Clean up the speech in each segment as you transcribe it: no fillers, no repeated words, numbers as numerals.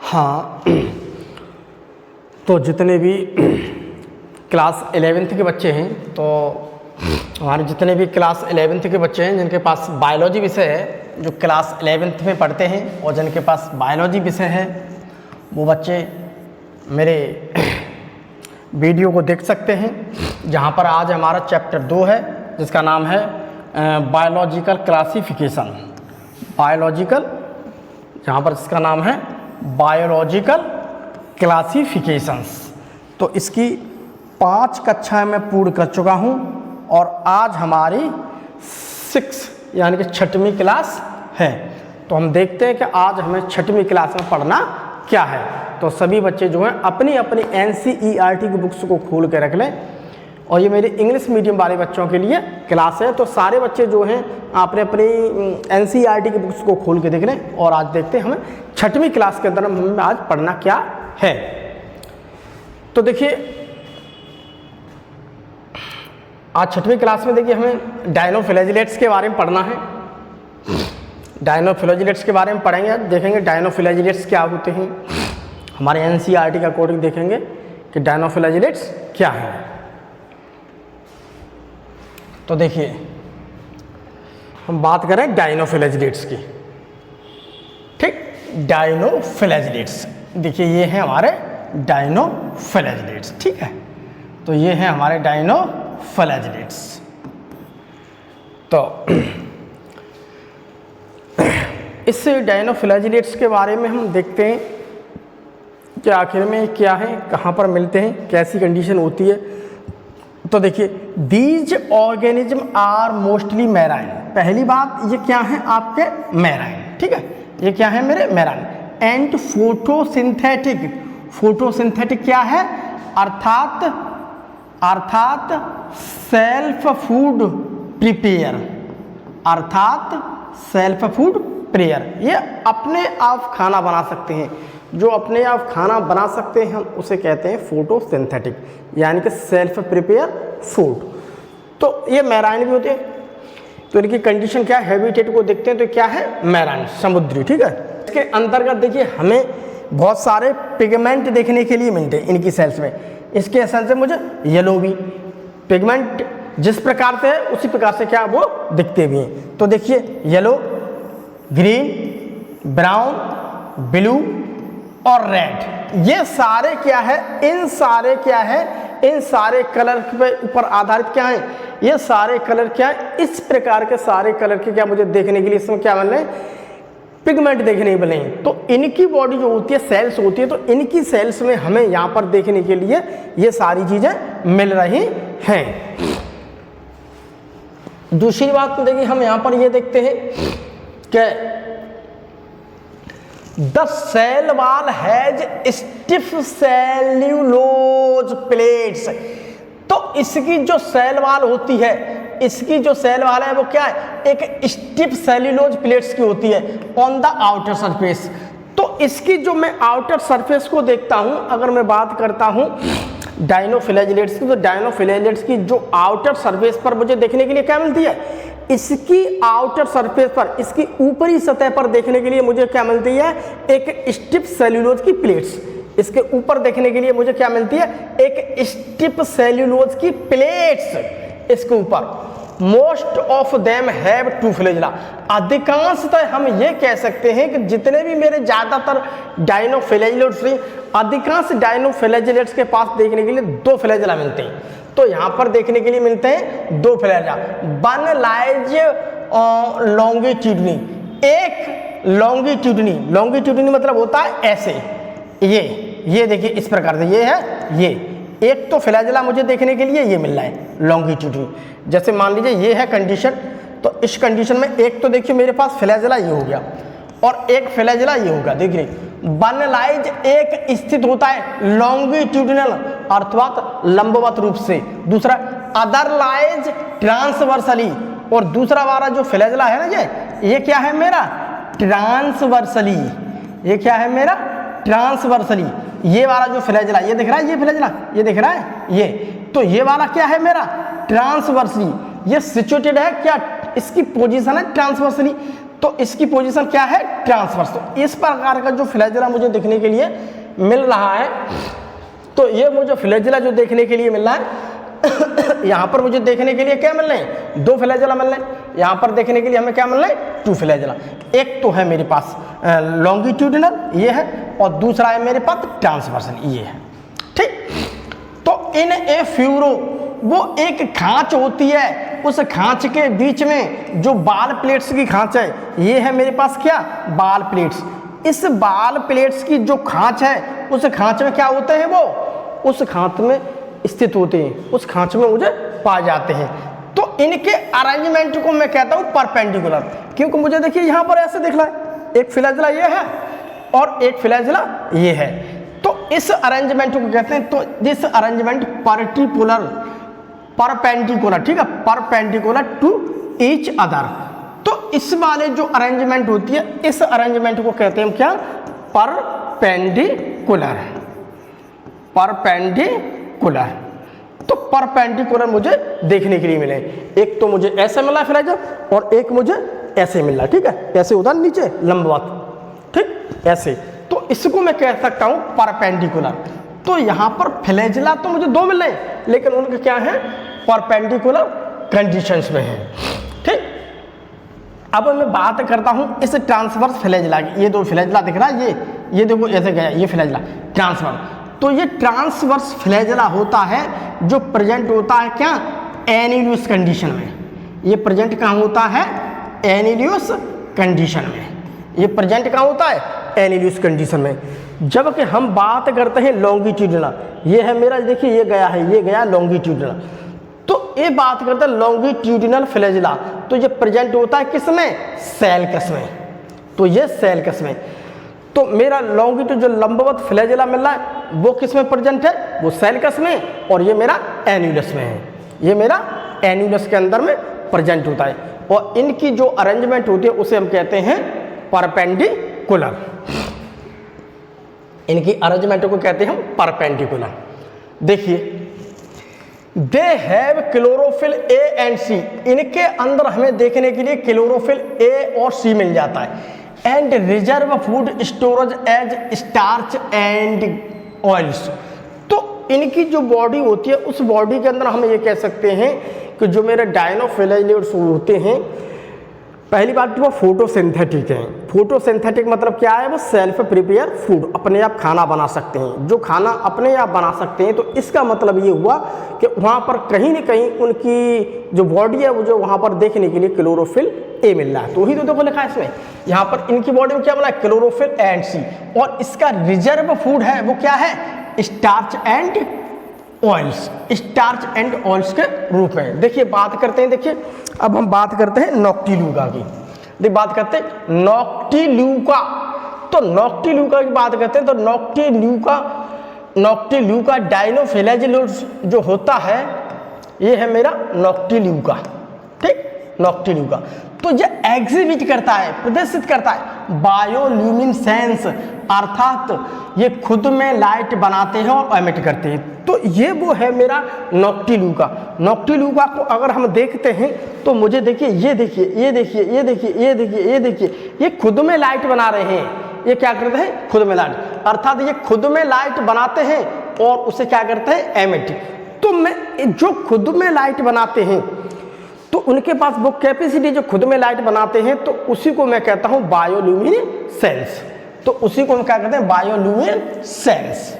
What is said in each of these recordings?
हाँ, तो जितने भी क्लास 11th के बच्चे हैं, तो हमारे जितने भी क्लास 11th के बच्चे हैं जिनके पास बायोलॉजी विषय है, जो क्लास 11th में पढ़ते हैं और जिनके पास बायोलॉजी विषय है, वो बच्चे मेरे वीडियो को देख सकते हैं, जहाँ पर आज हमारा चैप्टर 2 है जिसका नाम है बायोलॉजिकल क्लासिफिकेशन। बायोलॉजिकल, जहाँ पर इसका नाम है बायोलॉजिकल क्लासिफिकेशंस। तो इसकी 5 कक्षाएं मैं पूर्ण कर चुका हूँ और आज हमारी 6 यानी कि 6वीं क्लास है। तो हम देखते हैं कि आज हमें 6वीं क्लास में पढ़ना क्या है। तो सभी बच्चे जो हैं अपनी अपनी NCERT की बुक्स को खोल के रख लें, और ये मेरे इंग्लिश मीडियम वाले बच्चों के लिए क्लास है। तो सारे बच्चे जो हैं आपने अपनी NCERT की बुक्स को खोल के देख लें, और आज देखते हैं हमें 6वीं क्लास के अंदर हमें आज पढ़ना क्या है। तो देखिए, आज 6वीं क्लास में देखिए हमें डायनोफिलेजिलेट्स के बारे में पढ़ना है। डायनोफिलेजिलेट्स के बारे में पढ़ेंगे, देखेंगे डायनोफिलेजिलेट्स क्या होते हैं। हमारे NCERT के अकॉर्डिंग देखेंगे कि डायनोफिलेजिलेट्स क्या है। तो देखिए, हम बात करें डायनोफिलेजिलेट्स की। ठीक, डायनोफिलेजिलेट्स देखिए, ये हैं हमारे डायनोफिलेजिलेट्स। ठीक है, तो ये हैं हमारे डायनोफिलेजिलेट्स। तो इस डायनोफिलेजिलेट्स के बारे में हम देखते हैं कि आखिर में क्या है, कहाँ पर मिलते हैं, कैसी कंडीशन होती है। तो देखिए, these organism are mostly marine. पहली बात, ये क्या है आपके मैराइन। ठीक है, ये क्या है मेरे मैराइन। And photosynthetic. फोटोसिंथेटिक क्या है, अर्थात सेल्फ फूड प्रिपेयर। अर्थात सेल्फ फूड प्रेयर, ये अपने आप खाना बना सकते हैं। जो अपने आप खाना बना सकते हैं हम उसे कहते हैं फोटोसिंथेटिक, यानी कि सेल्फ प्रिपेयर फूड। तो ये मैराइन भी होते हैं। तो इनकी कंडीशन क्या है, हैबिटेट को देखते हैं तो क्या है मैराइन, समुद्री। ठीक है, इसके अंतर्गत देखिए हमें बहुत सारे पिगमेंट देखने के लिए मिलते हैं इनकी सेल्स में। इसके सेल्स से मुझे येलो भी पिगमेंट जिस प्रकार से है उसी प्रकार से क्या वो दिखते भी हैं। तो देखिए, येलो, ग्रीन, ब्राउन, ब्लू और रेड, ये सारे क्या है, इन सारे क्या है, इन सारे कलर पे ऊपर आधारित क्या है, ये सारे कलर क्या है, इस प्रकार के सारे कलर के क्या मुझे देखने के लिए इसमें क्या मिल रहे हैं, पिगमेंट देखने को मिले हैं। तो इनकी बॉडी जो होती है, सेल्स होती है, तो इनकी सेल्स में हमें यहाँ पर देखने के लिए ये सारी चीजें मिल रही हैं। दूसरी बात देखिए, हम यहाँ पर ये देखते हैं कि the cell wall has stiff cellulose plates. तो इसकी जो सेल वॉल होती है, इसकी जो सेल वॉल है वो क्या है, एक स्टिफ सेल्यूलोज प्लेट्स की होती है ऑन द आउटर सरफेस। तो इसकी जो मैं आउटर सरफेस को देखता हूं, अगर मैं बात करता हूं डायनोफिलेजिलेट्स की, तो डायनोफिलेजिलेट्स की जो आउटर सरफेस पर मुझे देखने के लिए क्या मिलती है, इसकी आउटर सरफेस पर, इसकी ऊपरी सतह पर देखने के लिए मुझे क्या मिलती है, एक स्टिफ सेल्यूलोज की प्लेट्स। इसके ऊपर देखने के लिए मुझे क्या मिलती है, एक स्टिफ सेल्यूलोज की प्लेट्स इसके ऊपर। Most of them have two flagella. अधिकांशतः हम ये कह सकते हैं कि जितने भी मेरे ज्यादातर डायनोफिलेजिलेट्स हैं, अधिकांश डायनोफिलेजिलेट्स के पास देखने के लिए 2 फ्लैजेला मिलते हैं। तो यहाँ पर देखने के लिए मिलते हैं 2 फ्लैजेला। वन लाइज लॉन्गिट्यूडनी, एक लॉन्गिट्यूडनी मतलब होता है ऐसे, ये देखिए इस प्रकार से, ये है ये एक तो फ्लैजेला मुझे देखने के लिए ये मिल रहा है लॉन्गिट्यूडनी। जैसे मान लीजिए ये है कंडीशन, तो इस कंडीशन में एक तो देखिए मेरे पास फ्लैजेला ये हो गया और एक फ्लैजेला ये होगा। देखिए, वन लाइज एक स्थित होता है लॉन्गिट्यूडिनल अर्थात लंबवत रूप से, दूसरा अदर लाइज ट्रांसवर्सली, और दूसरा वाला जो फ्लैजेला है ना ये क्या है मेरा, ट्रांसवर्सली। ये क्या है मेरा, ट्रांसवर्सली। ये वाला जो फ्लैजेला ये दिख रहा है, ये फ्लैजेला ये दिख रहा है ये, तो ये वाला क्या है मेरा, ट्रांसवर्सली। ये सिचुएटेड है क्या, इसकी पोजीशन है ट्रांसवर्सली। तो इसकी पोजीशन क्या है, ट्रांसवर्स। तो इस प्रकार का जो फ्लैजेला मुझे देखने के लिए मिल रहा है, तो ये मुझे फ्लैजेला जो देखने के लिए मिल रहा है यहाँ पर मुझे देखने के लिए क्या मिल रहे हैं, 2 फ्लैजेला मिल रहे हैं। यहाँ पर देखने के लिए हमें क्या मिल रहा है, 2 फ्लैजेला। एक तो है मेरे पास लॉन्गिट्यूडिनल, ये है, और दूसरा है मेरे पास ट्रांसवर्सल, ये है। ठीक, तो इन ए फ्यूरो, वो एक खांच होती है, उस खांच के बीच में जो बाल प्लेट्स की खांच है, ये है मेरे पास क्या, बाल प्लेट्स। इस बाल प्लेट्स की जो खांच है, उस खांच में क्या होते हैं, वो उस खांच में स्थित होते हैं, उस खांच में मुझे पा जाते हैं। तो इनके अरेंजमेंट को मैं कहता हूं परपेंडिकुलर, क्योंकि मुझे देखिए यहां पर ऐसे दिख रहा है, एक फ्लैजेला ये है और एक फ्लैजेला ये है। तो इस अरेंजमेंट को कहते हैं, तो दिस अरेंजमेंट पर्टिकुलर परपेंडिकुलर, ठीक है, परपेंडिकुलर टू ईच अदर। तो इस वाले जो अरेंजमेंट होती है, इस अरेंजमेंट को कहते हैं क्या, परपेंडिकुलर, परपेंडिकुलर। तो परपेंडिकुलर मुझे देखने के लिए मिले, एक तो मुझे ऐसे मिला फ्लैजर और एक मुझे ऐसे मिला, ठीक है, ऐसे उधर नीचे लंबवत, ठीक, ऐसे। तो इसको मैं कह सकता हूं परपेंडिकुलर। तो यहां पर फ्लैजेला तो मुझे 2 मिल रहे हैं, लेकिन उनके क्या है, परपेंडिकुलर कंडीशंस में है। ठीक, अब मैं बात करता हूं इस ट्रांसवर्स फ्लैजेला की। ये 2 फ्लैजेला दिख रहा है, ये देखो ऐसे गया, ये फ्लैजेला ट्रांसवर्स। तो ये ट्रांसवर्स फ्लैजेला होता है जो प्रेजेंट होता है क्या, एनिलियस कंडीशन में। ये प्रेजेंट कहाँ होता है, एनिलियस कंडीशन में। ये प्रेजेंट कहाँ होता है, एनिलियस कंडीशन में। जबकि हम बात करते हैं लॉन्गिट्यूडिनल, ये है मेरा, देखिए ये गया है, ये गया लॉन्गिट्यूडिनल। तो ये बात करते हैं लॉन्गिट्यूडिनल फ्लैजेला, तो ये प्रेजेंट होता है किसमें, सेल्कस में। तो ये सेल्कस में। तो मेरा लॉन्गिट्यूड जो लंबवत फ्लैजेला मिल रहा है, वो किस में प्रेजेंट है, वो सेल्कस में, और ये मेरा एन्यूलस में है। ये मेरा एन्यूलस के अंदर में प्रेजेंट होता है, और इनकी जो अरेंजमेंट होती है उसे हम कहते हैं परपेंडिकुलर। इनकी अरेंजमेंट को कहते हैं हम परपेंडिकुलर। देखिए, they have chlorophyll A and C. इनके अंदर हमें देखने के लिए क्लोरोफिल ए और सी मिल जाता है। And reserve food storage as starch and oils. तो इनकी जो बॉडी होती है, उस बॉडी के अंदर हम ये कह सकते हैं कि जो मेरे डायनोफ्लैजेलेट्स होते हैं, पहली बात तो वो फोटोसिंथेटिक हैं। फोटोसिंथेटिक मतलब क्या है, वो सेल्फ प्रिपेयर फूड, अपने आप खाना बना सकते हैं। जो खाना अपने आप बना सकते हैं, तो इसका मतलब ये हुआ कि वहाँ पर कहीं ना कहीं उनकी जो बॉडी है, वो जो वहाँ पर देखने के लिए क्लोरोफिल ए मिल रहा है। तो वही तो देखो लिखा है इसमें, यहाँ पर इनकी बॉडी में क्या मिला है, क्लोरोफिल एंड सी। और इसका रिजर्व फूड है वो क्या है, starch and oils, starch and oils के रूप में। देखिए बात करते हैं, देखिए अब हम बात करते हैं नॉक्टिल्यूका की। देखिए बात करते हैं नॉक्टिल्यूका। तो नॉक्टिल्यूका की बात करते हैं, तो नॉक्टिल्यूका डायनोफ्लैजेलेट्स जो होता है, ये है मेरा नॉक्टिल्यूका। ठीक, नॉक्टिल्यूका। तो ये एग्जिबिट करता है, प्रदर्शित करता है बायोल्यूमिनेसेंस, अर्थात ये खुद में लाइट बनाते हैं और एमिट करते हैं। तो ये वो है मेरा नॉक्टिल्यूका। नॉक्टिल्यूका को अगर हम देखते हैं तो मुझे देखिए, ये देखिए, ये देखिए, ये देखिए, ये देखिए, ये देखिए, ये खुद में लाइट बना रहे हैं। ये क्या करते हैं, खुद में लाइट, अर्थात ये खुद में लाइट बनाते हैं और उसे क्या करते हैं, एमिट। तो मैं जो खुद में लाइट बनाते हैं, तो उनके पास वो कैपेसिटी जो खुद में लाइट बनाते हैं, तो उसी को मैं कहता हूं बायोल्यूमिनेसेंस। तो उसी को हम क्या कहते हैं, बायोल्यूमिनेसेंस।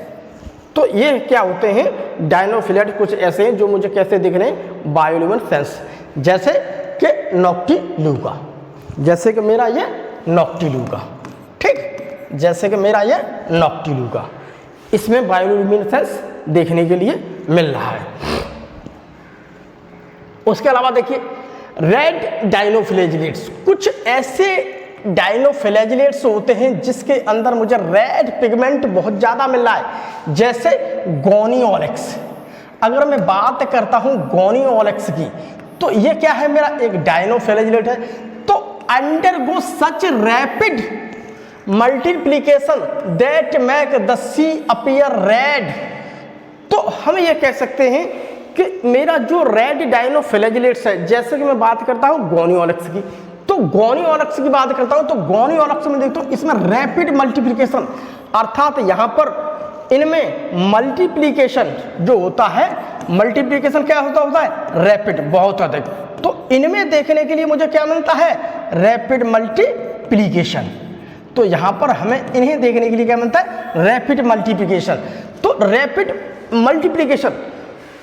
तो ये क्या होते हैं, डायनोफ्लैट कुछ ऐसे हैं जो मुझे कैसे दिख रहे हैं, बायोल्यूमिनेसेंस, जैसे कि नॉक्टिल्यूका, जैसे कि मेरा ये नॉक्टिल्यूका। ठीक, जैसे कि मेरा ये नॉक्टिल्यूका, इसमें बायोल्यूमिनेसेंस देखने के लिए मिल रहा है। उसके अलावा देखिए रेड डायनोफ्लैजेलेट्स, कुछ ऐसे डायनोफ्लैजेलेट्स होते हैं जिसके अंदर मुझे रेड पिगमेंट बहुत ज़्यादा मिल रहा है, जैसे गोनियोलेक्स। अगर मैं बात करता हूं गोनियोलेक्स की, तो ये क्या है, मेरा एक डायनोफ्लैजेलेट है। तो undergo such rapid multiplication that make the sea appear red. तो हम ये कह सकते हैं कि मेरा जो रेड डायनोफ्लैजेलेट्स है, जैसे कि मैं बात करता हूं गोनियोलेक्स की, तो गोनियोलक्स की बात करता हूं तो गोनियोलक्स में देखता हूं इसमें रैपिड मल्टीप्लिकेशन, अर्थात यहां पर इनमें मल्टीप्लिकेशन जो होता है, मल्टीप्लिकेशन क्या होता है रैपिड, बहुत अधिक। तो इनमें देखने के लिए मुझे क्या मिलता है, रैपिड मल्टीप्लिकेशन। तो यहां पर हमें इन्हें देखने के लिए क्या मिलता है, रैपिड मल्टीप्लिकेशन। तो रैपिड मल्टीप्लिकेशन,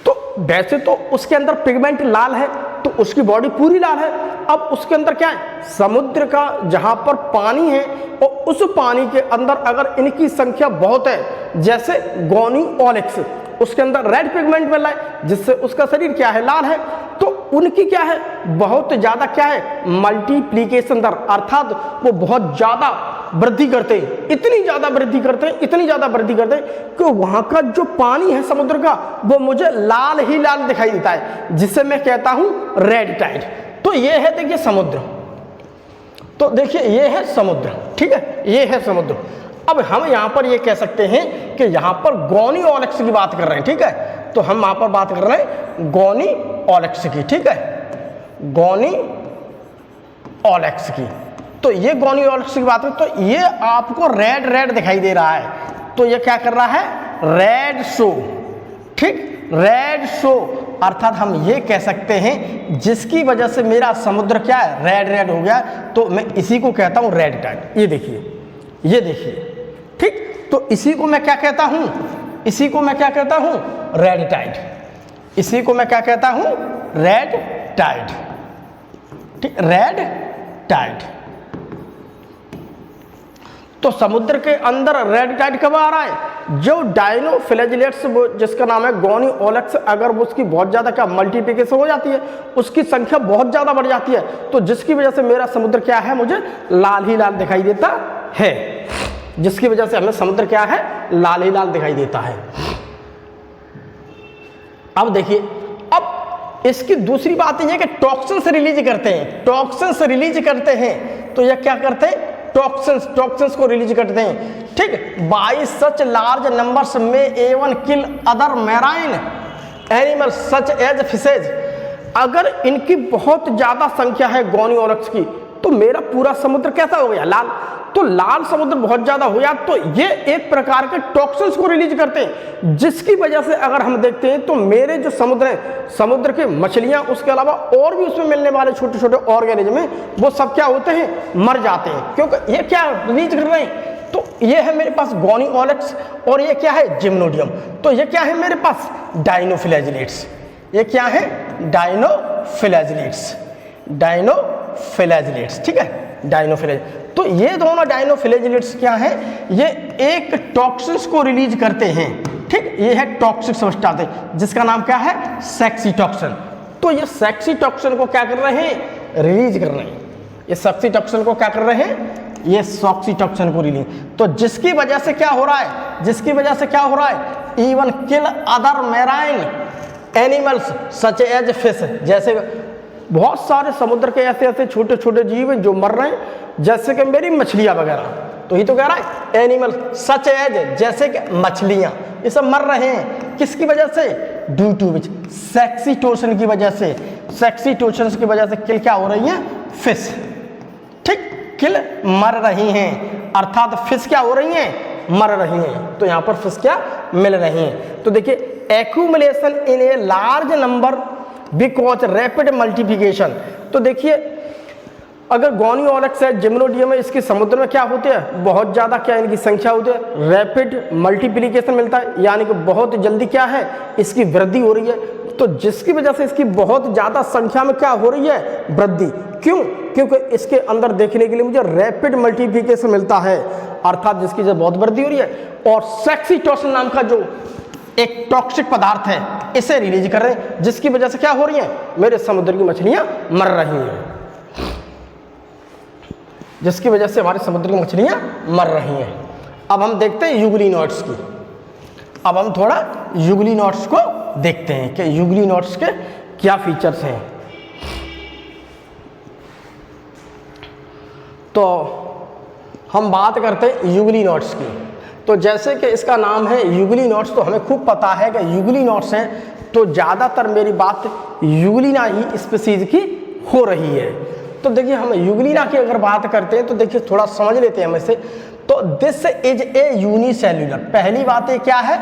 तो वैसे तो उसके अंदर पिगमेंट लाल है तो उसकी बॉडी पूरी लाल है। अब उसके अंदर क्या है, समुद्र का जहां पर पानी है और उस पानी के अंदर अगर इनकी संख्या बहुत है, जैसे गोनियोलक्स उसके अंदर रेड पिगमेंट मिल रहा है जिससे उसका शरीर क्या है, लाल है, तो उनकी क्या है, बहुत ज्यादा क्या है, मल्टीप्लिकेशन दर, अर्थात वो बहुत ज्यादा वृद्धि करते हैं, इतनी ज्यादा वृद्धि करते हैं, इतनी ज्यादा वृद्धि करते हैं कि वहां का जो पानी है समुद्र का वो मुझे लाल ही लाल दिखाई देता है, जिसे मैं कहता हूं रेड टाइड। तो ये है देखिए समुद्र, तो देखिए ये है समुद्र, ठीक है, ये है समुद्र। अब हम यहां पर ये कह सकते हैं कि यहां पर गोनियोलक्स की बात कर रहे हैं, ठीक है, तो हम वहां पर बात कर रहे हैं गोनियोलक्स की, ठीक है, गोनियोलक्स की। तो ये गोनियोलक्स की बात है, तो ये आपको रेड रेड दिखाई दे रहा है, तो ये क्या कर रहा है, रेड शो, ठीक, रेड शो, अर्थात हम ये कह सकते हैं जिसकी वजह से मेरा समुद्र क्या है, रेड रेड हो गया, तो मैं इसी को कहता हूं रेड टाइड। ये देखिए, ये देखिए, ठीक, तो इसी को मैं क्या कहता हूं, इसी को मैं क्या कहता हूं, रेड टाइड, इसी को मैं क्या कहता हूं, रेड टाइड, ठीक, रेड टाइड। तो समुद्र के अंदर रेड टाइड कब आ रहा है, जो डायनोफ्लैजिलेट्स जिसका नाम है गोनियोलक्स, अगर वो उसकी बहुत ज्यादा क्या मल्टीप्लिकेशन हो जाती है, उसकी संख्या बहुत ज्यादा बढ़ जाती है, तो जिसकी वजह से मेरा समुद्र क्या है, मुझे लाल ही लाल दिखाई देता है, जिसकी वजह से हमें समुद्र क्या है, लाल ही लाल दिखाई देता है। अब देखिए, अब इसकी दूसरी बात यह है कि टॉक्सिन्स रिलीज करते हैं, टॉक्सिन्स रिलीज करते हैं, तो यह क्या करते हैं, टॉक्सिन्स को रिलीज करते हैं, ठीक। बाई सच लार्ज नंबर्स में even kill other marine animals such as fishes, अगर इनकी बहुत ज्यादा संख्या है गोनियोलक्स की, तो मेरा पूरा समुद्र कैसा हो गया, लाल। तो लाल समुद्र बहुत ज्यादा हो गया, तो ये एक प्रकार के टॉक्सिन्स को रिलीज करते हैं, जिसकी वजह से अगर हम देखते हैं तो मेरे जो समुद्र है, समुद्र के मछलियां, उसके अलावा और भी उसमें मिलने वाले छोटे छोटे ऑर्गेनिज्म हैं, वो सब क्या होते हैं, मर जाते हैं, क्योंकि ये क्या रिलीज कर रहे हैं। तो ये है मेरे पास गोनियोलक्स, और ये क्या है, जिम्नोडियम। तो ये क्या है मेरे पास, डायनोफ्लैजिलेट्स, ये क्या है, डायनोफ्लैजिलेट्स, डायनोफ्लैजिलेट्स, ठीक है, डायनोफ्लैज। तो ये दोनों डायनोफ्लैजिलेट्स क्या है, ये एक टॉक्सिन्स को रिलीज करते हैं, ठीक, ये है टॉक्सिक सब्सटेंस जिसका नाम क्या है, सेक्सी टॉक्सिन। तो ये सेक्सी टॉक्सिन को क्या कर रहे हैं, रिलीज कर रहे हैं, ये सेक्सी टॉक्सिन को क्या कर रहे हैं, ये सॉक्सी टॉक्सिन को रिलीज, तो जिसकी वजह से क्या हो रहा है, जिसकी वजह से क्या हो रहा है, even kill other marine animals such as fish, जैसे बहुत सारे समुद्र के ऐसे ऐसे छोटे छोटे जीव हैं जो मर रहे हैं, जैसे कि मेरी मछलियां वगैरह। तो ये तो कह रहा है एनिमल सच एज, जैसे कि मछलियां, ये सब मर रहे हैं, किसकी वजह से, due to which, saxitoxin की वजह से, सेक्सी टोशन की वजह से किल क्या हो रही है, फिश, ठीक, किल मर रही हैं, अर्थात फिश क्या हो रही हैं, मर रही हैं। तो यहाँ पर फिश क्या मिल रही हैं। तो देखिए, accumulation in a large number because rapid multiplication. तो देखिए, अगर गोनियोलक्स है, जिम्नोडियम है, इसके समुद्र में क्या होते हैं, बहुत ज़्यादा क्या इनकी संख्या होती है, रैपिड मल्टीप्लिकेशन मिलता है, यानी कि बहुत जल्दी क्या है, इसकी वृद्धि हो रही है, तो जिसकी वजह से इसकी बहुत ज़्यादा संख्या में क्या हो रही है, वृद्धि। क्यों, क्योंकि इसके अंदर देखने के लिए मुझे रैपिड मल्टीप्लिकेशन मिलता है, अर्थात जिसकी जब बहुत वृद्धि हो रही है, और सेक्सी टोशन नाम का जो एक टॉक्सिक पदार्थ है, इसे रिलीज कर रहे हैं, जिसकी वजह से क्या हो रही है, मेरे समुद्र की मछलियां मर रही हैं, जिसकी वजह से हमारे समुद्र की मछलियां मर रही हैं। अब हम देखते हैं यूग्लिनोड्स की, अब हम थोड़ा यूग्लिनोड्स को देखते हैं कि यूग्लिनोड्स के क्या फीचर्स हैं। तो हम बात करते हैं यूग्लिनोड्स की। तो जैसे कि इसका नाम है यूग्लिनोड्स, तो हमें खूब पता है कि यूग्लिनोड्स हैं, तो ज़्यादातर मेरी बात यूग्लिना ही स्पीशीज की हो रही है। तो देखिए हम युगलीना की अगर बात करते हैं तो देखिए थोड़ा समझ लेते हैं हम इसे। तो दिस इज ए यूनिसेल्यूलर, पहली बात ये क्या है,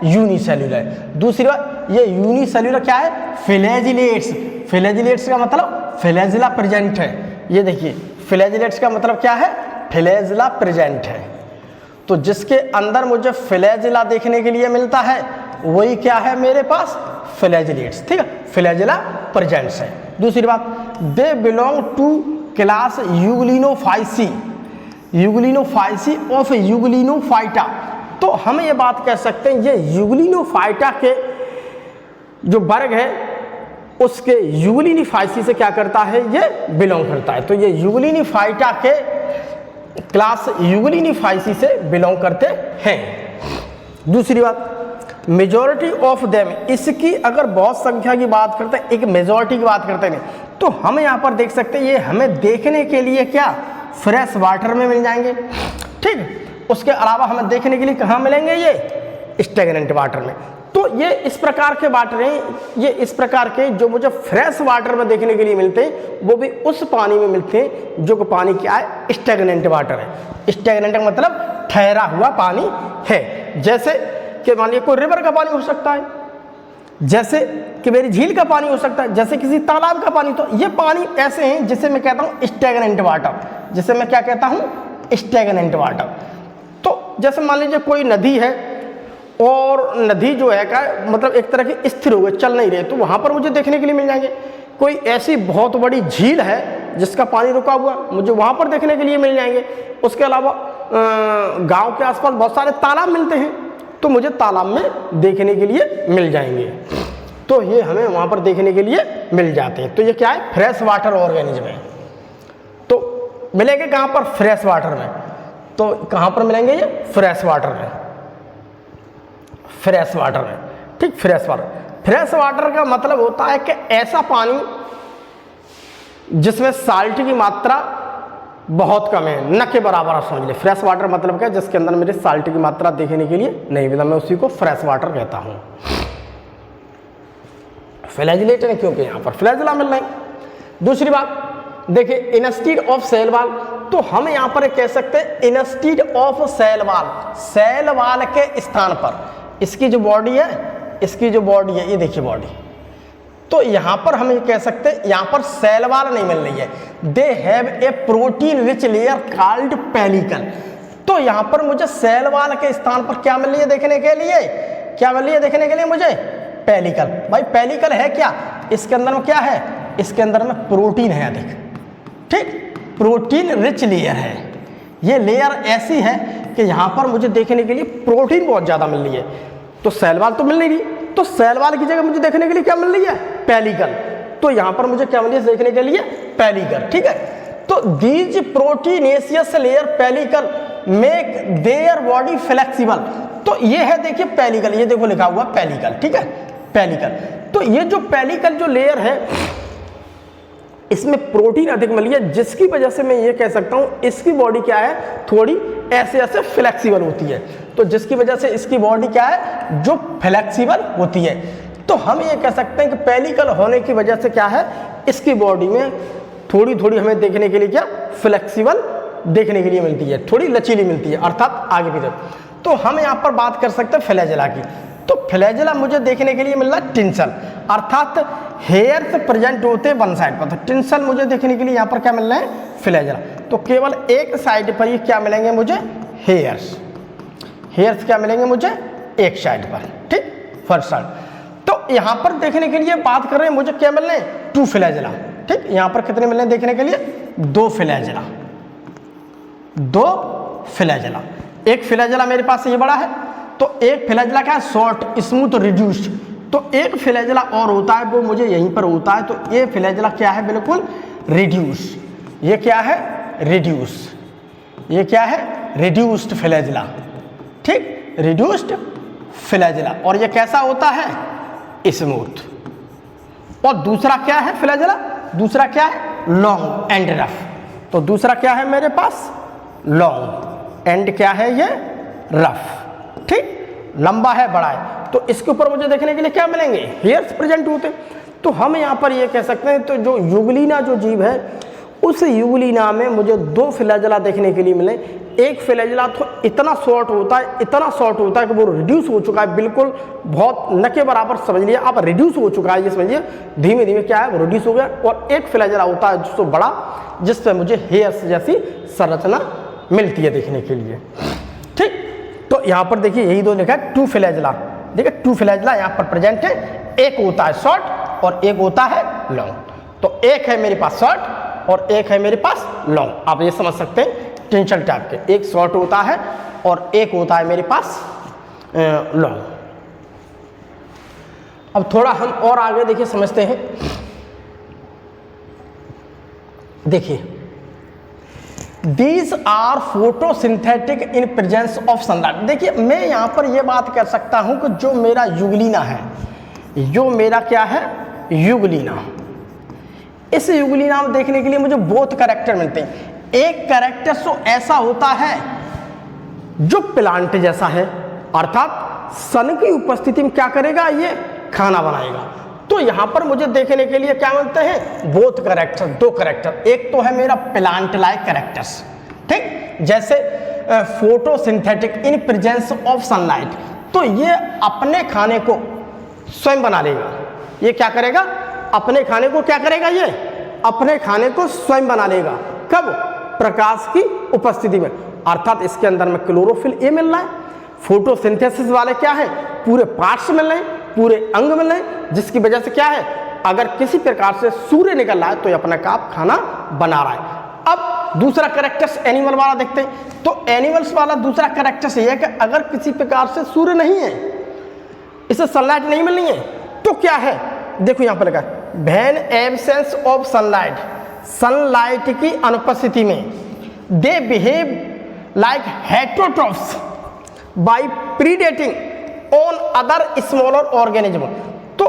यूनिसेल्यूलर। दूसरी बात ये यूनिसेल्यूलर क्या है, फ्लैजिलेट्स। फ्लैजिलेट्स का मतलब फ्लैजिला प्रेजेंट है। ये देखिए फ्लैजिलेट्स का मतलब क्या है, फ्लैजिला प्रेजेंट है। तो जिसके अंदर मुझे फ्लैजिला देखने के लिए मिलता है वही क्या है मेरे पास, फ्लैजिलेट्स, ठीक है, फ्लैजिला प्रेजेंट्स है। दूसरी बात, they belong to class Euglenophyceae, Euglenophyceae of Euglenophyta. तो हम ये बात कह सकते हैं ये यूग्लिनोफाइटा के जो वर्ग है उसके यूग्लिनोफाइसी से क्या करता है, ये बिलोंग करता है। तो ये यूग्लिनोफाइटा के क्लास यूग्लिनोफाइसी से बिलोंग करते हैं। दूसरी बात, मेजॉरिटी ऑफ देम, इसकी अगर बहुत संख्या की बात करते हैं, एक मेजॉरिटी की बात करते हैं, तो हम यहाँ पर देख सकते हैं ये हमें देखने के लिए क्या फ्रेश वाटर में मिल जाएंगे, ठीक। उसके अलावा हमें देखने के लिए कहाँ मिलेंगे, ये स्टेगनेंट वाटर में। तो ये इस प्रकार के वाटर हैं, ये इस प्रकार के जो मुझे फ्रेश वाटर में देखने के लिए मिलते हैं वो भी उस पानी में मिलते हैं जो कि पानी क्या है, स्टेगनेंट वाटर है। स्टेगनेंट का मतलब ठहरा हुआ पानी है। जैसे कि मान लीजिए कोई रिवर का पानी हो सकता है, जैसे कि मेरी झील का पानी हो सकता है, जैसे किसी तालाब का पानी। तो ये पानी ऐसे हैं जिसे मैं कहता हूँ स्टेगनेंट वाटर, जिसे मैं क्या कहता हूँ, स्टेगनेंट वाटर। तो जैसे मान लीजिए कोई नदी है और नदी जो है क्या मतलब एक तरह की स्थिर हो गई, चल नहीं रही, तो वहाँ पर मुझे देखने के लिए मिल जाएंगे। कोई ऐसी बहुत बड़ी झील है जिसका पानी रुका हुआ, मुझे वहाँ पर देखने के लिए मिल जाएंगे। उसके अलावा गांव के आसपास बहुत सारे तालाब मिलते हैं, तो मुझे तालाब में देखने के लिए मिल जाएंगे। तो ये हमें वहाँ पर देखने के लिए मिल जाते हैं। तो ये क्या है, फ्रेश वाटर ऑर्गेनिज्म है। तो मिलेंगे कहाँ पर, फ्रेश वाटर में। तो कहाँ पर मिलेंगे ये, फ्रेश वाटर में, फ्रेश वाटर में, ठीक, फ्रेश वाटर। फ्रेश वाटर का मतलब होता है कि ऐसा पानी जिसमें साल्ट की मात्रा बहुत कम है, न के बराबर। आप समझ लीजिए फ्रेश वाटर मतलब क्या, जिसके अंदर मेरे साल्ट की मात्रा देखने के लिए नहीं मिला, मैं उसी को फ्रेश वाटर कहता हूँ। फ्लैजिलेट है क्योंकि यहाँ पर फ्लैजिला मिल रहे हैं। दूसरी बात देखिए, इंस्टीड ऑफ सेल वाल, तो हम यहाँ पर कह सकते हैं instead of cell wall, cell wall के स्थान पर इसकी जो बॉडी है, इसकी जो बॉडी है, ये देखिए बॉडी, तो यहाँ पर हम ये कह सकते हैं यहाँ पर सेल वाल नहीं मिल रही है। They have a protein rich layer called pellicle. तो यहाँ पर मुझे सेल वाल के स्थान पर क्या मिल रही है देखने के लिए, क्या मिल रही है देखने के लिए मुझे, पेलिकल। भाई पेलिकल है क्या, इसके अंदर में क्या है, इसके अंदर में प्रोटीन है अधिक, ठीक, प्रोटीन रिच लेयर है। ये लेयर ऐसी है कि यहाँ पर मुझे देखने के लिए प्रोटीन बहुत ज़्यादा मिल रही है। तो सेल वाल तो मिल नहीं रही, तो सेल वाल की जगह मुझे देखने के लिए क्या मिल रही है, पेलिकल। तो यहाँ पर मुझे क्या मिल रही है देखने के लिए, पेलिकल, ठीक है। तो these proteinaceous layer pellicle make their body flexible. तो ये है देखिए पेलिकल, ये देखो लिखा हुआ पेलिकल, ठीक है, पेलिकल। तो ये जो पेलिकल जो लेयर है इसमें प्रोटीन अधिक मिली है, जिसकी वजह से मैं ये कह सकता हूँ इसकी बॉडी क्या है, थोड़ी ऐसे ऐसे फ्लेक्सिबल होती है। तो जिसकी वजह से इसकी बॉडी क्या है, जो फ्लेक्सिबल होती है। तो हम ये कह सकते हैं कि पेलिकल होने की वजह से क्या है, इसकी बॉडी में थोड़ी थोड़ी हमें देखने के लिए क्या, फ्लेक्सिबल देखने के लिए मिलती है, थोड़ी लचीली मिलती है, अर्थात आगे पीछे। तो हम यहाँ पर बात कर सकते हैं फ्लैजिला की। तो फ्लैजिला मुझे देखने के लिए मिल रहा है टिंसल, अर्थात हेयर्स प्रेजेंट होते हैं वन साइड पर। तो टिंसल मुझे देखने के लिए यहाँ पर क्या मिल रहा है, फ्लैजिला। तो केवल एक साइड पर ही क्या मिलेंगे मुझे, हेयर्स। हेयर्स क्या मिलेंगे मुझे, एक साइड पर, ठीक, फर्स्ट साइड। तो यहाँ पर देखने के लिए बात कर रहे हैं मुझे क्या मिल रहे हैं, 2 फ्लैजिला, ठीक। यहाँ पर कितने मिल रहे हैं देखने के लिए, 2 फ्लैजिला, 2 फ्लैजिला। एक फ्लैजिला मेरे पास ये बड़ा है, तो एक फ्लैजिला क्या है, शॉर्ट स्मूथ रिड्यूस्ड। तो एक फ्लैजिला और होता है वो मुझे यहीं पर होता है। तो ये फ्लैजिला क्या है, बिल्कुल रिड्यूस। ये क्या है, रिड्यूस। ये क्या है, रिड्यूस्ड फ्लैजिला, ठीक, रिड्यूस्ड फ्लैजिला। और ये कैसा होता है, स्मूथ। और दूसरा क्या है फ्लैजिला, दूसरा क्या है, लॉन्ग एंड रफ। तो दूसरा क्या है मेरे पास, लॉन्ग एंड क्या है ये, रफ, ठीक, लंबा है, बड़ा है। तो इसके ऊपर मुझे देखने के लिए क्या मिलेंगे, हेयर्स प्रेजेंट होते। तो हम यहाँ पर ये कह सकते हैं, तो जो युगलीना जो जीव है उस यूग्लिना में मुझे 2 फ्लैजेला देखने के लिए मिले। एक फ्लैजेला तो इतना शॉर्ट होता है कि वो रिड्यूस हो चुका है, बिल्कुल बहुत न के बराबर समझ लिया आप, रिड्यूस हो चुका है, ये समझिए धीमे धीमे क्या है वो रिड्यूस हो गया। और एक फ्लैजेला होता है जिसको बड़ा, जिस पर मुझे हेयर्स जैसी संरचना मिलती है देखने के लिए। ठीक, तो यहाँ पर देखिए यही दो लिखा है 2 फ्लैजेला। देखिए 2 फ्लैजेला यहाँ पर प्रेजेंट है, एक होता है शॉर्ट और एक होता है लॉन्ग। तो एक है मेरे पास शॉर्ट और एक है मेरे पास लॉन्ग, आप ये समझ सकते हैं टेंशन टाइप के, एक शॉर्ट होता है और एक होता है मेरे पास लॉन्ग। अब थोड़ा हम और आगे देखिए समझते हैं। देखिए These are photosynthetic in presence of sunlight। देखिए मैं यहाँ पर यह बात कर सकता हूँ कि जो मेरा यूग्लिना है, जो मेरा क्या है यूग्लिना, इस यूग्लिना में देखने के लिए मुझे बहुत कैरेक्टर मिलते हैं। एक कैरेक्टर तो ऐसा होता है जो प्लांट जैसा है, अर्थात सन की उपस्थिति में क्या करेगा, ये खाना बनाएगा। तो यहां पर मुझे देखने के लिए क्या मिलते हैं, बोथ कैरेक्टर, 2 कैरेक्टर। एक तो है मेरा प्लांट लाइक कैरेक्टर्स, ठीक, जैसे photosynthetic in presence of sunlight, तो ये अपने खाने को स्वयं बना लेगा। ये क्या करेगा, अपने खाने को क्या करेगा, ये अपने खाने को स्वयं बना लेगा। कब, प्रकाश की उपस्थिति में, अर्थात इसके अंदर में क्लोरोफिल ए मिल रहा है। फोटोसिंथेसिस वाले क्या है, पूरे पार्ट्स मिल रहे हैं, पूरे अंग मिल रहे हैं, जिसकी वजह से क्या है, अगर किसी प्रकार से सूर्य निकल रहा है तो ये अपने आप खाना बना रहा है। अब दूसरा कैरेक्टर्स एनिमल वाला देखते हैं। तो एनिमल्स वाला दूसरा कैरेक्टर्स ये है कि अगर किसी प्रकार से सूर्य नहीं है, इसे सनलाइट नहीं मिल रही है, तो क्या है, देखो यहां पर लिखा है when absence of sunlight, sunlight की अनुपस्थिति में they behave like heterotrophs by predating on other smaller organism. तो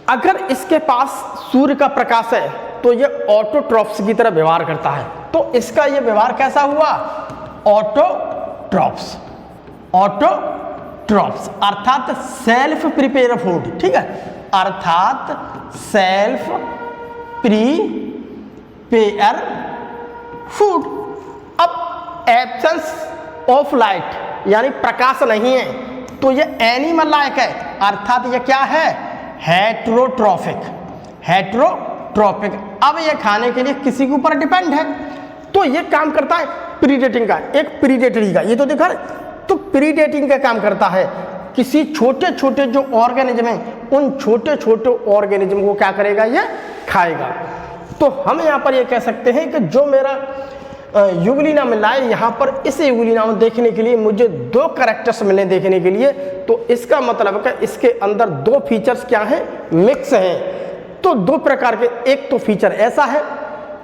अगर इसके पास सूर्य का प्रकाश है तो ये ऑटोट्रॉफ्स की तरह व्यवहार करता है। तो इसका ये व्यवहार कैसा हुआ, ऑटोट्रॉफ्स, ऑटोट्रॉफ्स अर्थात सेल्फ प्रिपेयर फूड, ठीक है, अर्थात सेल्फ प्रिपेयर फूड। अब एब्सेंस ऑफ लाइट यानी प्रकाश नहीं है, तो ये एनिमल लाइक है, अर्थात ये क्या है, हेटेरोट्रॉफिक, हेटेरोट्रॉफिक। अब ये खाने के लिए किसी के ऊपर डिपेंड है, तो ये काम करता है प्रीडेटिंग का, एक प्रीडेटरी का, ये तो देखा, तो प्रीडेटिंग का काम करता है। किसी छोटे छोटे जो ऑर्गेनिज्म हैं, उन छोटे छोटे ऑर्गेनिज्म को क्या करेगा, ये खाएगा। तो हम यहाँ पर ये कह सकते हैं कि जो मेरा यूग्लिना मिल रहा है, यहाँ पर इस यूग्लिना में देखने के लिए मुझे 2 कैरेक्टर्स मिले देखने के लिए। तो इसका मतलब है कि इसके अंदर 2 फीचर्स क्या हैं, मिक्स हैं। तो 2 प्रकार के, एक तो फीचर ऐसा है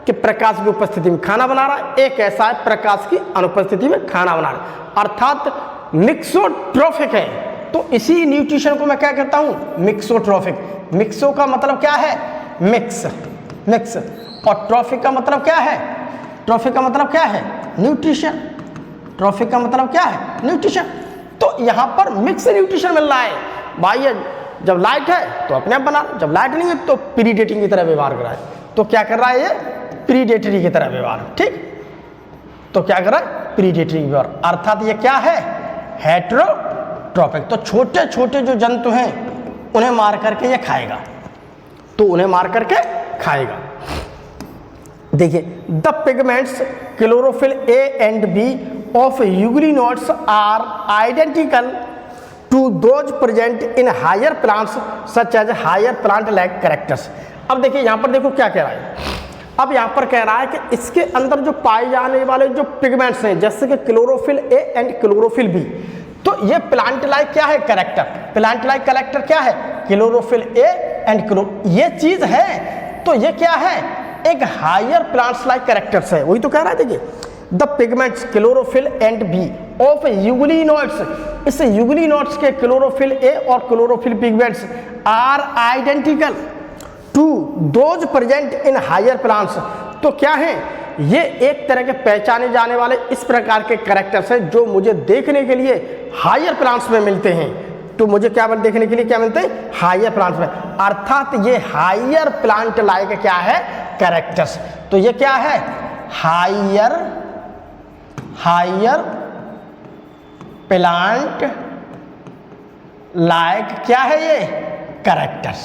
कि प्रकाश की उपस्थिति में खाना बना रहा है, एक ऐसा है प्रकाश की अनुपस्थिति में खाना बना रहा है, अर्थात मिक्सोट्रॉफिक है। तो इसी न्यूट्रिशन को मैं क्या कहता हूँ, मिक्सोट्रॉफिक। मिक्सो का मतलब क्या है, मिक्स, मिक्स, और ट्रॉफिक का मतलब क्या है, ट्रॉफिक का मतलब क्या है, न्यूट्रिशन, ट्रॉफिक का मतलब क्या है, न्यूट्रिशन। तो यहाँ पर मिक्स न्यूट्रिशन मिल रहा है भाई। जब लाइट है तो अपने आप बना, जब लाइट नहीं है तो प्रीडेटिंग की तरह व्यवहार कर रहा है। तो क्या कर रहा है, ये प्रीडेटरी की तरह व्यवहार, ठीक। तो क्या कर रहा है, प्रीडेटरी व्यवहार, अर्थात ये क्या है, हेटेरोट्रॉफिक। तो छोटे छोटे जो जंतु हैं उन्हें मार करके ये खाएगा, तो उन्हें मार करके खाएगा। देखिए the pigments chlorophyll A and B of euglenoids are identical to those present in higher plants such as higher plant like characters. अब देखिए यहाँ पर देखो क्या कह रहा है, अब यहाँ पर कह रहा है कि इसके अंदर जो पाए जाने वाले जो पिगमेंट्स हैं, जैसे कि chlorophyll A and chlorophyll B, तो ये प्लांट लाइक क्या है, कैरेक्टर, प्लांट लाइक कैरेक्टर क्या है, क्लोरोफिल ए एंड ये चीज है। तो ये क्या है, एक हायर प्लांट्स लाइक कैरेक्टर्स है, वही तो कह रहा है। देखिए the pigments chlorophyll and B of euglenoids, इस यूग्लिनोड्स के क्लोरोफिल ए और chlorophyll pigments are identical to those present in higher plants. तो क्या है, ये एक तरह के पहचाने जाने वाले इस प्रकार के कैरेक्टर्स हैं जो मुझे देखने के लिए हायर प्लांट्स में मिलते हैं। तो मुझे क्या देखने के लिए क्या मिलते हैं, हायर प्लांट्स में, अर्थात ये हायर प्लांट लाइक क्या है, कैरेक्टर्स। तो ये क्या है, हायर प्लांट लाइक क्या है ये, कैरेक्टर्स।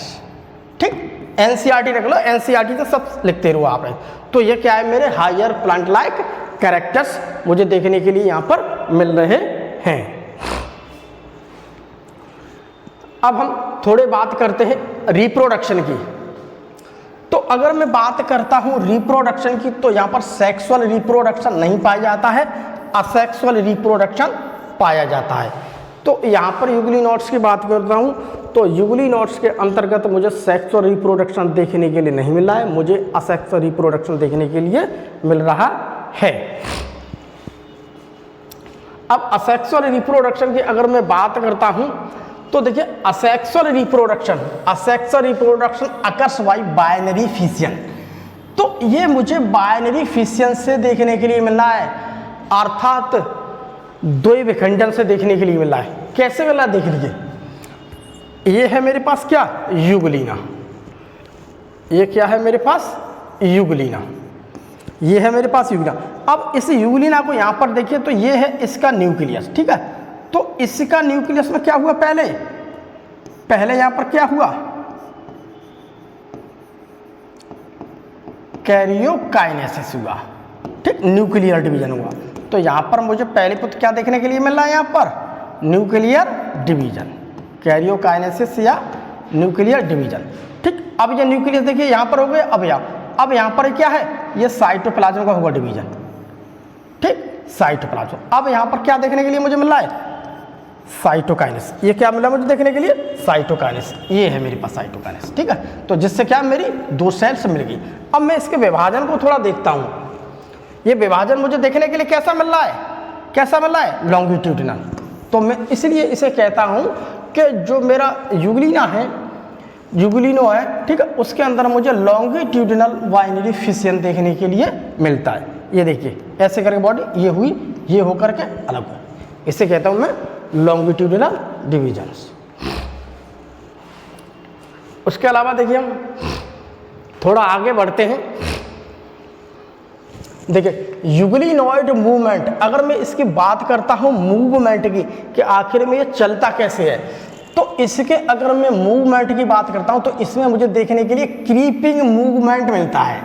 ठीक, एनसीईआरटी रख लो, एनसीईआरटी तो सब लिखते रहो आप। तो ये क्या है मेरे, हायर प्लांट लाइक कैरेक्टर्स मुझे देखने के लिए यहाँ पर मिल रहे हैं। अब हम थोड़े बात करते हैं रिप्रोडक्शन की। तो अगर मैं बात करता हूं रिप्रोडक्शन की, तो यहाँ पर सेक्सुअल रिप्रोडक्शन नहीं पाया जाता है, असेक्सुअल रिप्रोडक्शन पाया जाता है। तो यहाँ पर यूग्लिनोड्स की बात करता हूँ, तो यूग्लिनोड्स के अंतर्गत मुझे सेक्सुअल रिप्रोडक्शन देखने के लिए नहीं मिल रहा है, मुझे असेक्सुअल रिप्रोडक्शन देखने के लिए मिल रहा है। अब असेक्सुअल रिप्रोडक्शन की अगर मैं बात करता हूँ, तो देखिए asexual reproduction occurs by binary fission. तो ये मुझे बाइनरी फिशन से देखने के लिए मिल रहा है, अर्थात द्वैव विखंडन से देखने के लिए मिल रहा है। कैसे मिल रहा है देख लीजिए, ये है मेरे पास क्या, यूग्लिना, ये क्या है मेरे पास, यूग्लिना, ये है मेरे पास यूग्लिना। अब इस यूग्लिना को यहाँ पर देखिए, तो ये है इसका न्यूक्लियस, ठीक है। तो इसका न्यूक्लियस में क्या हुआ, पहले यहां पर क्या हुआ, कैरियोकाइनेसिस हुआ, ठीक, न्यूक्लियर डिवीजन हुआ। तो यहां पर मुझे पहले पुत्र क्या देखने के लिए मिल रहा है, यहां पर न्यूक्लियर डिवीजन, कैरियोकाइनेसिस या न्यूक्लियर डिवीजन। ठीक, अब ये न्यूक्लियस देखिए यहां पर हो गए। अब यहां पर क्या है, ये साइटोप्लाज्म का होगा डिवीजन, ठीक, साइटोप्लाज्म। अब यहां पर क्या देखने के लिए मुझे मिल रहा है, साइटोकाइनेस। ये क्या मिला मुझे देखने के लिए, साइटोकाइनेस, ये है मेरे पास साइटोकाइनेस, ठीक है। तो जिससे क्या मेरी दो सेल्स मिल गई। अब मैं इसके विभाजन को थोड़ा देखता हूं, ये विभाजन मुझे देखने के लिए कैसा मिल रहा है, लॉन्गिट्यूडिनल। तो मैं इसलिए इसे कहता हूं कि जो मेरा यूग्लिना है, यूग्लिनो है, ठीक है, उसके अंदर मुझे लॉन्गिट्यूडिनल बाइनरी फिशन देखने के लिए मिलता है। ये देखिए ऐसे करके बॉडी ये हुई, ये होकर के अलग हुई, इसे कहता हूं मैं लॉन्गिट्यूडिनल डिवीजन्स। उसके अलावा देखिए हम थोड़ा आगे बढ़ते हैं। देखिए यूग्लिनॉइड मूवमेंट, अगर मैं इसकी बात करता हूं मूवमेंट की कि आखिर में ये चलता कैसे है, तो इसके अगर मैं मूवमेंट की बात करता हूं तो इसमें मुझे देखने के लिए क्रीपिंग मूवमेंट मिलता है,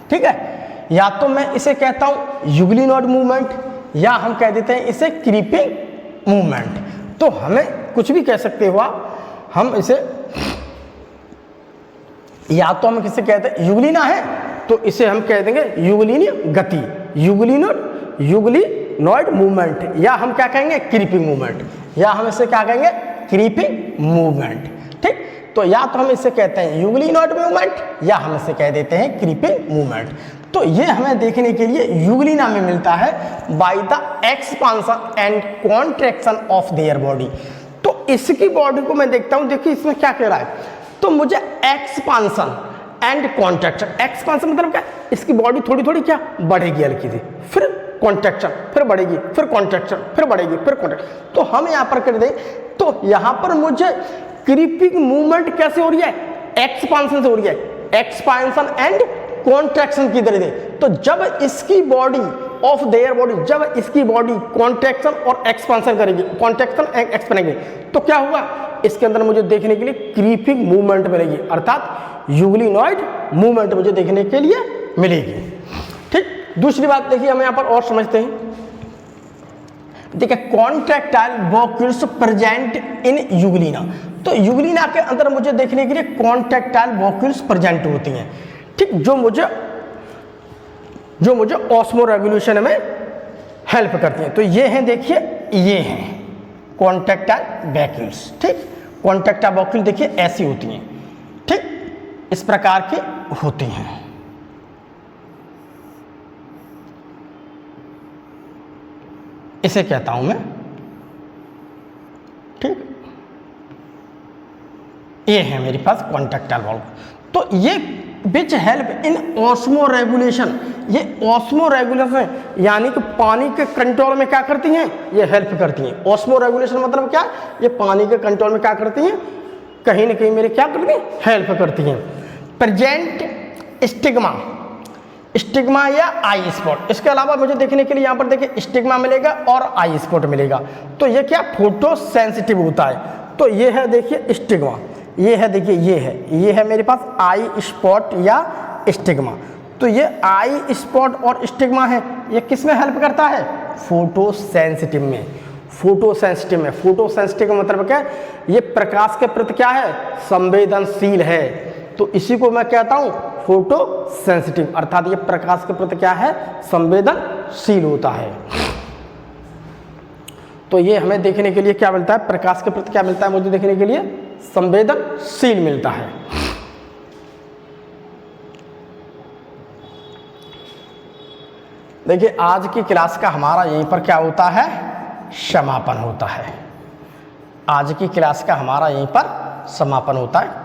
ठीक है। या तो मैं इसे कहता हूं यूग्लिनॉइड मूवमेंट, या हम कह देते हैं इसे क्रीपिंग मूवमेंट। तो हमें कुछ भी कह सकते हो आप, हम इसे या तो हम किसे कहते हैं, यूग्लिना है तो इसे हम कह देंगे यूग्लिनी गति, यूग्लिनॉइड मूवमेंट, या हम क्या कहेंगे क्रीपिंग मूवमेंट, या हम इसे क्या कहेंगे क्रीपिंग मूवमेंट, ठीक। तो या तो हम इसे कहते हैं यूग्लिनॉइड मूवमेंट, या हम इसे कह देते हैं क्रीपिंग मूवमेंट। तो ये हमें देखने के लिए यूग्लिना में मिलता है by the expansion and contraction of their body. तो इसकी बॉडी को मैं देखता हूं, देखिए इसमें क्या कह रहा है, तो मुझे एक्सपांशन एंड कॉन्ट्रैक्शन, एक्सपांशन मतलब क्या, इसकी बॉडी थोड़ी थोड़ी क्या बढ़ेगी हल्की सी, फिर कॉन्ट्रैक्शन, फिर बढ़ेगी, फिर कॉन्ट्रैक्शन, फिर बढ़ेगी, फिर कॉन्ट्रैक्शन। तो हम यहाँ पर कर दें, तो यहाँ पर मुझे क्रीपिंग मूवमेंट कैसे हो रही है, एक्सपांशन से हो रही है, एक्सपांशन एंड कॉन्ट्रैक्शन की तरह दे। तो जब इसकी बॉडी ऑफ देयर बॉडी, जब इसकी बॉडी कॉन्ट्रैक्शन और एक्सपांशन करेगी, कॉन्ट्रैक्शन एंड एक्सपेंशन करेगी, तो क्या होगा, इसके अंदर मुझे देखने के लिए क्रीपिंग मूवमेंट मिलेगी, अर्थात यूग्लिनॉइड मूवमेंट मुझे देखने के लिए मिलेगी, ठीक। दूसरी बात देखिए हम यहाँ पर और समझते हैं, देखिए contractile vacuoles present in Euglena. तो यूग्लिना के अंदर मुझे देखने के लिए कॉन्ट्रैक्टाइल वॉक्यूल्स प्रेजेंट होती हैं, ठीक, जो मुझे ऑस्मो रेगुलेशन में हेल्प करती हैं। तो ये हैं, देखिए ये हैं कॉन्ट्रैक्टाइल वॉक्यूल्स, ठीक। कॉन्ट्रैक्टाइल वॉक्यूल देखिए ऐसी होती हैं, ठीक, इस प्रकार की होती हैं। इसे कहता हूं मैं, ठीक, ये है मेरे पास कॉन्ट्रैक्टाइल वॉल्व। तो ये which help in osmo regulation, ये ऑस्मो रेगुलेशन यानी कि पानी के कंट्रोल में क्या करती हैं, ये हेल्प करती हैं। ऑस्मो रेगुलेशन मतलब क्या, ये पानी के कंट्रोल में क्या करती हैं, कहीं ना कहीं मेरे क्या करती हैं, हेल्प करती हैं। प्रेजेंट स्टिग्मा, स्टिग्मा या आई स्पॉट। इसके अलावा मुझे देखने के लिए यहाँ पर देखिए स्टिग्मा मिलेगा और आई स्पॉट मिलेगा। तो ये क्या फोटो सेंसिटिव होता है। तो ये है देखिए स्टिग्मा, ये है देखिए ये है मेरे पास आई स्पॉट या स्टिग्मा। तो ये आई स्पॉट और स्टिग्मा है, ये किस में हेल्प करता है, फोटो सेंसिटिव में। फोटो सेंसिटिव में, फोटो सेंसिटिव का मतलब क्या है, ये प्रकाश के प्रति क्या है, संवेदनशील है। तो इसी को मैं कहता हूं फोटो सेंसिटिव, अर्थात ये प्रकाश के प्रति क्या है, संवेदनशील होता है। तो ये हमें देखने के लिए क्या मिलता है, प्रकाश के प्रति क्या मिलता है, मुझे देखने के लिए संवेदनशील मिलता है। देखिए आज की क्लास का हमारा यहीं पर क्या होता है, समापन होता है। आज की क्लास का हमारा यहीं पर समापन होता है।